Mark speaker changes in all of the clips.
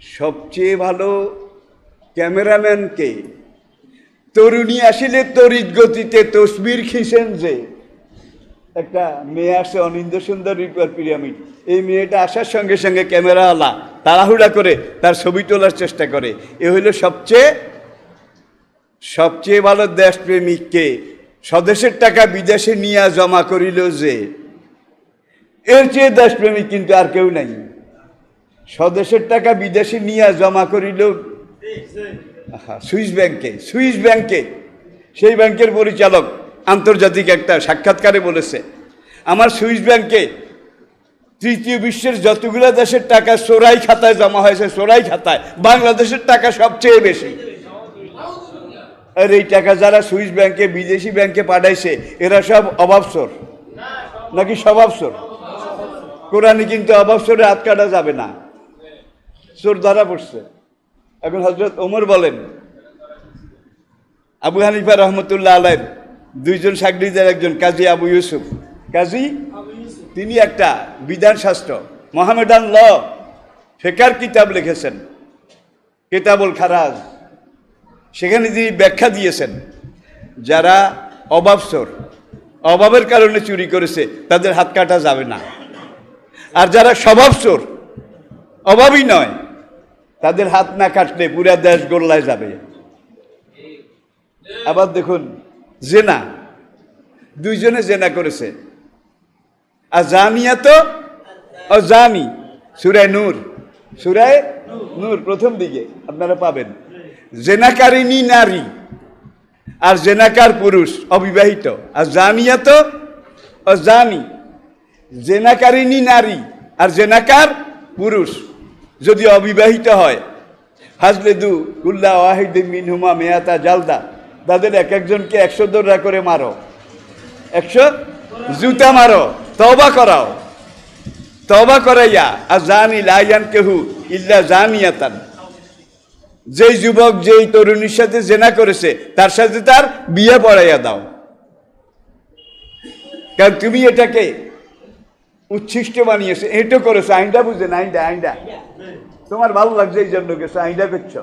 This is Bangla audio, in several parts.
Speaker 1: সবচেয়ে ভালো ক্যামেরাম্যানকে তরুণী আসলে তড়িৎ গতিতে তসবির খিঁচেন যে একটা মেয়ে আসে অনিন্দ সুন্দর রিপার পিরামিড, এই মেয়েটা আসার সঙ্গে সঙ্গে ক্যামেরাওয়ালা তাড়াহুড়া করে তার ছবি তোলার চেষ্টা করে। এ হইল সবচেয়ে ভালো দেশপ্রেমিককে স্বদেশের টাকা বিদেশে নিয়ে জমা করিল যে, এর চেয়ে দেশপ্রেমিক কিন্তু আর কেউ নাই। স্বদেশের টাকা বিদেশে নিয়ে জমা করিল সুইস ব্যাংকে। সেই ব্যাংকের পরিচালক আন্তর্জাতিক একটা সাক্ষাৎকারে বলেছে, আমার সুইস ব্যাংকে তৃতীয় বিশ্বের যতগুলো দেশের টাকা চোরাই খাতায় জমা হয়েছে, চোরাই খাতায় বাংলাদেশের টাকা সবচেয়ে বেশি। আর এই টাকা যারা সুইস ব্যাংকে বিদেশি ব্যাংকে পাঠাইছে এরা সব অভাবসর নাকি স্বভাবসর? কোরআনে কিন্তু অভাবসরে হাত কাটা যাবে না, চোর ধরা পড়ছে। এখন হযরত ওমর বলেন, আবু হানিফা রহমতুল্লাহ আলাইহির দুইজন শাগরিদের একজন কাজী আবু ইউসুফ, তিনি একটা বিধানশাস্ত্র মোহামেডান ল ফিকহের কিতাব লিখেছেন, কিতাবুল খারাজ। সেখানে তিনি ব্যাখ্যা দিয়েছেন, যারা অভাবসর, অভাবের কারণে চুরি করেছে তাদের হাত কাটা যাবে না, আর যারা স্বভাবসর, অভাবই নয়, তাদের হাত না কাটলে পুরা দেশ গোল্লায় যাবে। আবার দেখুন জেনা, দুইজনে জেনা করেছে। আর জানিয়া তো জানি, সূরায়ে নূর প্রথম দিকে আপনারা পাবেন। জেনাকারিনী নারী আর জেনাকার পুরুষ অবিবাহিত, আর জানিয়া তো জানি, জেনাকারিনী নারী আর জেনাকার পুরুষ যদি অবিবাহিত হয়, ফাজলেদু কুল্লা ওয়াহিদিন মিনহুমা মিয়াতা জালদা, তাদের এক একজনকে 100 দৌড়া করে মারো, 100 জুতা মারো, তওবা করাইয়া। আর জানি লাইয়ান কেহু ইল্লা জানিয়াতান, যেই যুবক যেই তরুণীর সাথে জেনা করেছে তার সাথে তার বিয়ে পড়াইয়া দাও। কারণ তুমি এটাকে উচ্ছিষ্ট বানিয়েছে, এটো করেছো, আইনটা বুঝেন, আইনটা তোমার ভালো লাগছে এই জন্য গেছো, আইনটা করছো,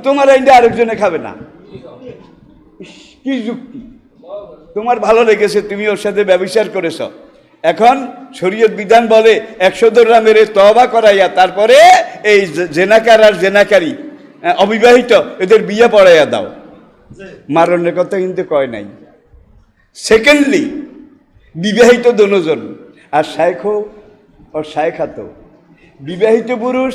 Speaker 1: তোমার আইনটা আরেকজনে খাবে না। কি যুক্তি? তোমার ভালো লেগেছে, তুমি ওর সাথে ব্যভিচার করেছ, এখন শরীয়ত বিধান বলে 100 দৌড়া মেরে তওবা করাইয়া তারপরে এই জেনাকার আর জেনাকারী অবিবাহিত এদের বিয়ে পড়াইয়া দাও। মারণের কথা কিন্তু কয় নাই। সেকেন্ডলি বিবাহিত দুজন, আর শায়েখ ও শায়েখাত, বিবাহিত পুরুষ